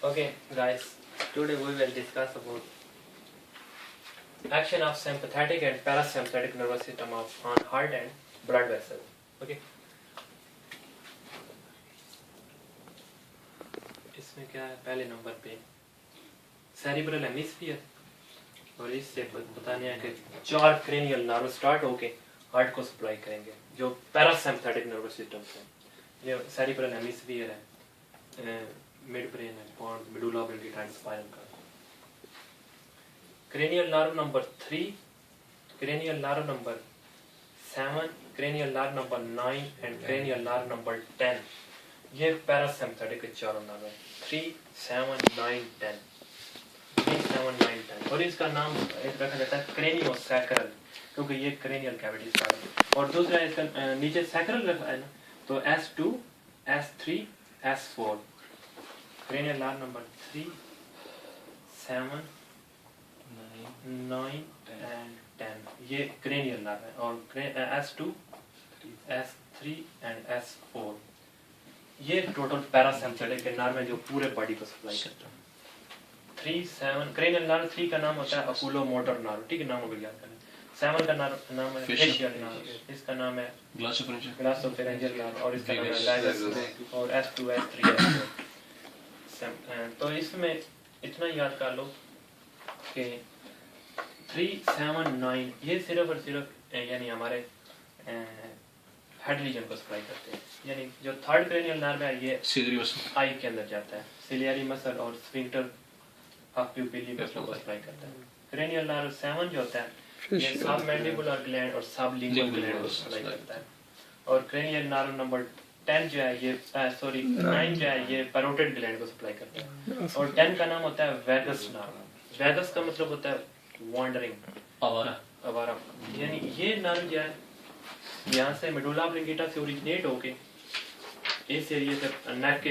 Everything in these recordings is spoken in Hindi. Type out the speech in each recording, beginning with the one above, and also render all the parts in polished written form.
Okay, guys, today we will discuss about action of sympathetic and parasympathetic nervous system on heart and blood vessels. Okay. इसमें क्या है, पहले नंबर पे सेरिब्रल हेमिस्फीयर और इससे बताने है कि 4 क्रेनियल नर्व स्टार्ट होके हार्ट को सप्लाई करेंगे जो पैरासिम्पैथेटिक नर्वस सिस्टम से। ये सेरिब्रल हेमिस्फीयर है, मिड ब्रेन है, pons medulla oblongata and spinal cord. Cranial nerve number 3, cranial nerve number 7, cranial nerve number 9 and cranial nerve number 10। ये पैरासिम्पैथेटिक के चारों नर्व है, 3, 7, 9, 10। 3, 7, 9, 10 और इसका नाम रखा जाता है क्रेनियोसैक्रल क्योंकि ये क्रेनियल कैविटी स्टार्ट है। और दूसरा इसका नीचे सैक्रल रखा है ना, तो S2, S3, S4। Cranial nerve number 3, 7, 9 and 10 ये क्रेनियल नर्व है। और S2, S3 एंड S4 ये टोटल पैरासिम्पैथेटिक के नर्व है जो पूरे बॉडी को सप्लाई करता है। 3, 7 क्रेनियल नर्व 3 का नाम होता है अपोलो मोटर नर्व, ठीक है, नाम को याद करें। 7 का नाम है फेशियल नर्व, इसका नाम है ग्लासोफेरेंजियल नर्व और इसका नाम है लाइगस। और S2, S3, S4। तो इसमें इतना याद कर लो कि 3, 7, 9 ये सिर्फ और सिर्फ यानी हमारे हेड रीजन को सप्लाई करते हैं। यानी जो थर्ड क्रेनियल नर्व है ये आई के अंदर जाता है, सिलियरी मसल और स्फिंक्टर ऑफ प्यूपिली मसल को सप्लाई करता है। क्रेनियल नर्व 7 जो होता है ये सबमैंडिबुलर ग्लैंड और सबलिंगुअल ग्लैंड को सप्लाई करता है। और क्रेनियल नर्व नंबर 10 जो है ये 9 जो है ये पैरोटिड ग्लैंड को सप्लाई करता है। और 10 का नाम होता है वेगस नर्व। वेगस का मतलब होता है वॉन्डरिंग, आवारा। यानी ये नर्व जो है यहाँ से मेडुला ऑब्लिंगेटा से ओरिजिनेट होके इस एरिया से नेक के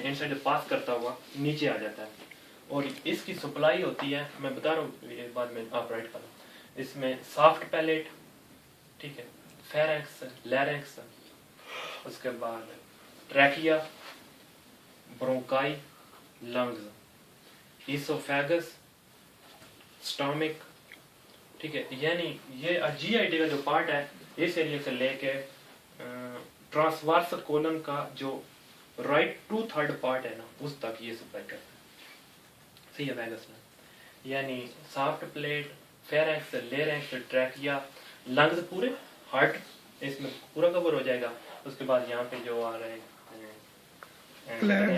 इनसाइड पास करता हुआ नीचे आ जाता है। और इसकी सप्लाई होती है, मैं बता रहा हूँ बाद में आप राइट करो, इसमें सॉफ्ट पैलेट, ठीक है, फेरेंक्स, लैरिंक्स, उसके बाद trachea, bronchi, lungs, oesophagus, stomach, ठीक है। यानी ये GIT का जो पार्ट है इस एरिया से लेके ट्रांसवर्स कोलन का जो राइट 2/3 पार्ट है ना उस तक ये सप्लाई करता है। सही है वेगस में, यानी soft plate, pharynx, larynx, trachea, lungs, पूरे हार्ट इसमें पूरा कवर हो जाएगा। उसके बाद यहाँ पे जो आ रहे हैं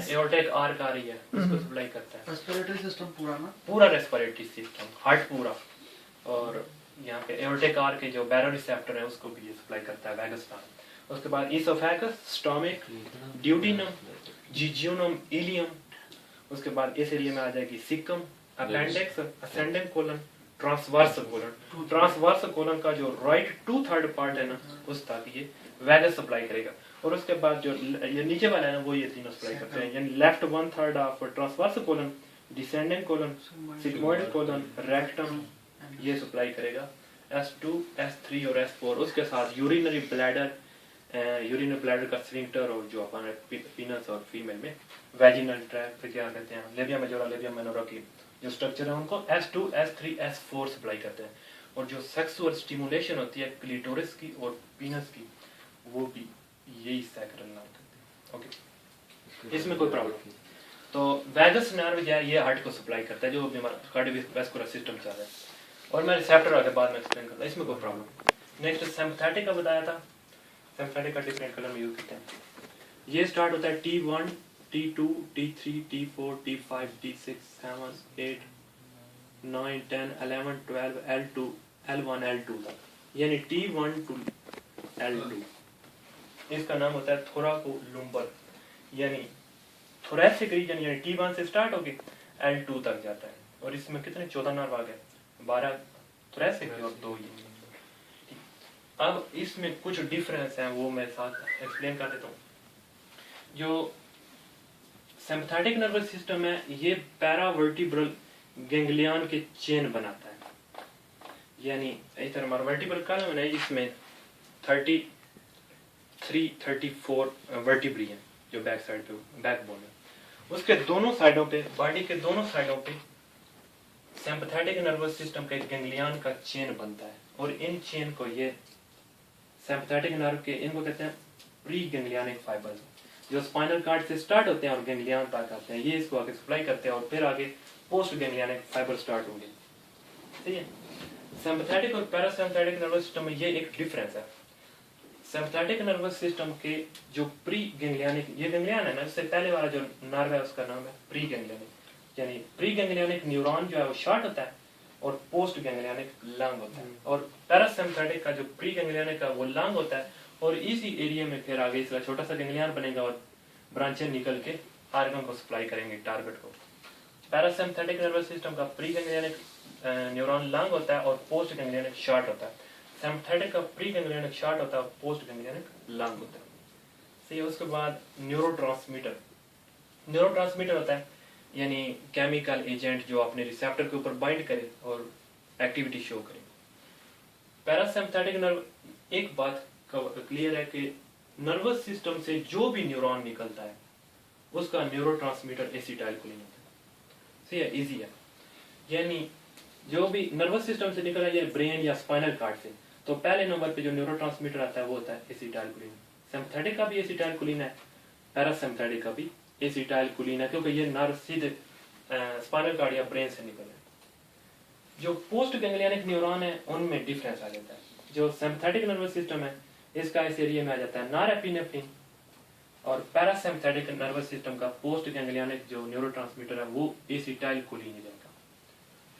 एओर्टिक आर्क आ रही है उसको सप्लाई करता है। रेस्पिरेटरी सिस्टम पूरा रेस्पिरेटरी सिस्टम, हार्ट पूरा। और यहाँ पे एओर्टिक आर्क के जो बैरोरिसेप्टर है उसको भी सप्लाई करता है वेगस नर्व। उसके बाद oesophagus, stomach, duodenum, jejunum, ileum. उसके बाद इस एरिया में आ जाएगी caecum, appendix, ascending colon, transverse colon. Transverse colon का जो राइट 2/3 पार्ट है ना उस तक ये वेगस सप्लाई करेगा। और उसके बाद जो ये नीचे वाला है ना वो ये तीनों सप्लाई करते हैं। यानी left 1/3 of transverse colon, descending colon, sigmoid colon, rectum ये सप्लाई करेगा। S2, S3 और S4। उसके साथ यूरिनरी ब्लैडर का स्फिंक्टर और जो अपने पीनस और फीमेल में वेजिनल ट्रैक्ट क्या कहते हैं, लेबिया मेजोरा, लेबिया माइनोरा की जो स्ट्रक्चर है उनको S2, S3, S4 सप्लाई करते हैं। और जो सेक्सुअल स्टिमुलेशन होती है क्लिटोरिस की और पीनस की वो भी यही सैक्रल नर्व करते हैं। ओके, इसमें कोई प्रॉब्लम नहीं। तो वेगस नर्व जो है ये हार्ट को सप्लाई करता है जो कार्डियोवैस्कुलर सिस्टम से आता है। और मैं रिसेप्टर आगे बाद में एक्सप्लेन करता हूं, इसमें कोई प्रॉब्लम। नेक्स्ट सिम्पैथेटिक का बताया था, सिम्पैथेटिक का डिफरेंट कलर में यूज करते हैं। ये स्टार्ट होता है T1, T2, T3, T4, T5, T6, 7, 8, 9, 10, 11, 12, L2, L1, L2 तक, यानी T1 to L2। इसका नाम होता है थोराकोलुम्बर, यानी थोरैसिक रीजन, यानी T1 से स्टार्ट होके L2 तक जाता है। और इसमें कितने 14 नर्व आ गए, 12 थोरैसिक और 2 ये। अब इसमें कुछ डिफरेंस है वो मैं साथ एक्सप्लेन कर देता हूँ। जो सिम्पैथेटिक नर्वस सिस्टम है ये पैरावर्टिब्रल गैंग्लियन के चेन बनाता है। यानी इस तरह हमारा वर्टिब्रल कॉलम है, इसमें 33-34 वर्टिब्री हैं जो बैक साइड पे बैकबोन है। उसके दोनों साइडों पे, बॉडी के दोनों साइडों पे सिंपैथेटिक नर्वस सिस्टम का एक गैंग्लियन का चेन बनता है, और इन चेन को ये सिंपैथेटिक नर्व के, इनको कहते हैं प्री गैंग्लियनिक फाइबर्स, जो स्पाइनल कॉर्ड से स्टार्ट होते हैं और गैंग्लियन तक आते हैं। ये इसको आगे सप्लाई करते हैं और फिर आगे पोस्ट गैंग्लियनिक फाइबर स्टार्ट होंगे। ठीक है, सिंपैथेटिक और पैरासिम्पैथेटिक नर्वस सिस्टम में ये एक डिफरेंस है। सिंपैथेटिक नर्वस सिस्टम के जो प्री गैंग्लियनिक, ये गैंग्लियन है ना, इससे पहले वाला जो नर्व है उसका नाम है प्री गैंग्लियनिक, यानी प्री गैंग्लियनिक न्यूरॉन जो है वो शॉर्ट होता है और पोस्ट गैंग्लियनिक लॉन्ग होता है, और पैरासिम्पैथेटिक का जो प्री गैंग्लियनिक का वो लॉन्ग होता है, और इसी एरिया में फिर आगे इसका छोटा सा गैंग्लियन बनेगा और ब्रांचें निकल के आर्गन को सप्लाई करेंगे, टारगेट को। पैरासिम्पैथेटिक नर्वस सिस्टम का प्री गैंग्लियनिक न्यूरॉन लॉन्ग होता है और पोस्ट गैंग्लियनिक शॉर्ट होता है। सिम्पैथेटिक का प्री गैंग्लियनिक शॉर्ट होता है और पोस्ट गैंग्लियनिक लॉन्ग होता है। सही है। उसके बाद न्यूरोट्रांसमीटर, न्यूरोट्रांसमीटर होता है यानी केमिकल एजेंट जो अपने रिसेप्टर के ऊपर बाइंड करे और एक्टिविटी शो करे। पैरासिम्पैथेटिक नर्व, एक बात क्लियर है कि नर्वस सिस्टम से जो भी न्यूरॉन निकलता है उसका न्यूरोट्रांसमीटर एसिटाइलकोलिन होता है। सही है, इजी है। यानी जो भी नर्वस सिस्टम से निकल रहा है, ब्रेन या स्पाइनल कॉर्ड से, तो पहले नंबर पे जो न्यूरोट्रांसमीटर आता है वो होता है एसिटाइलकोलिन। सिम्पैथेटिक का भी एसिटाइलकोलिन है, पैरासिम्पैथेटिक का भी एसिटाइलकोलिन है, क्योंकि ये नर्व सीधे स्पाइनल कॉर्ड या ब्रेन से निकल रहा है। जो पोस्ट गैंग्लियनिक न्यूरॉन है उनमें डिफरेंस आ जाता है। जो सिम्पैथेटिक नर्वस सिस्टम है इसका इस एरिया में आ जाता है नॉरएपिनेफ्रिन, और पैरासिम्पैथेटिक नर्वस सिस्टम का पोस्ट गैंग्लियनिक जो न्यूरोट्रांसमीटर है वो एसिटाइलकोलिन जाएगा।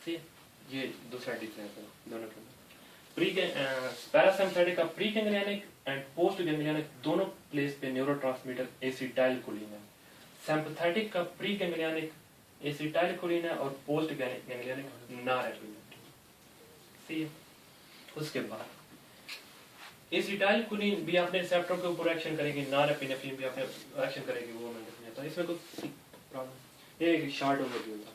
ठीक है, ये दूसरा डिफरेंस है दोनों के। प्री पैरासिम्पैथेटिक का pre ganglionic and post ganglionic दोनों प्लेस पे न्यूरोट्रांसमीटर एसिटाइलकोलिन है। सिम्पैथेटिक का प्री गैंग्लियनिक एसिटाइलकोलिन है और पोस्ट गैंग्लियनिक नॉरएपिनेफ्रिन। ठीक है, उसके बाद एसिटाइलकोलिन भी अपने रिसेप्टर के ऊपर एक्शन करेगी, नॉरएपिनेफ्रिन भी अपने एक्शन करेगी, वो मैं इसमें कुछ प्रॉब्लम, ये शॉर्ट ओवरव्यू था।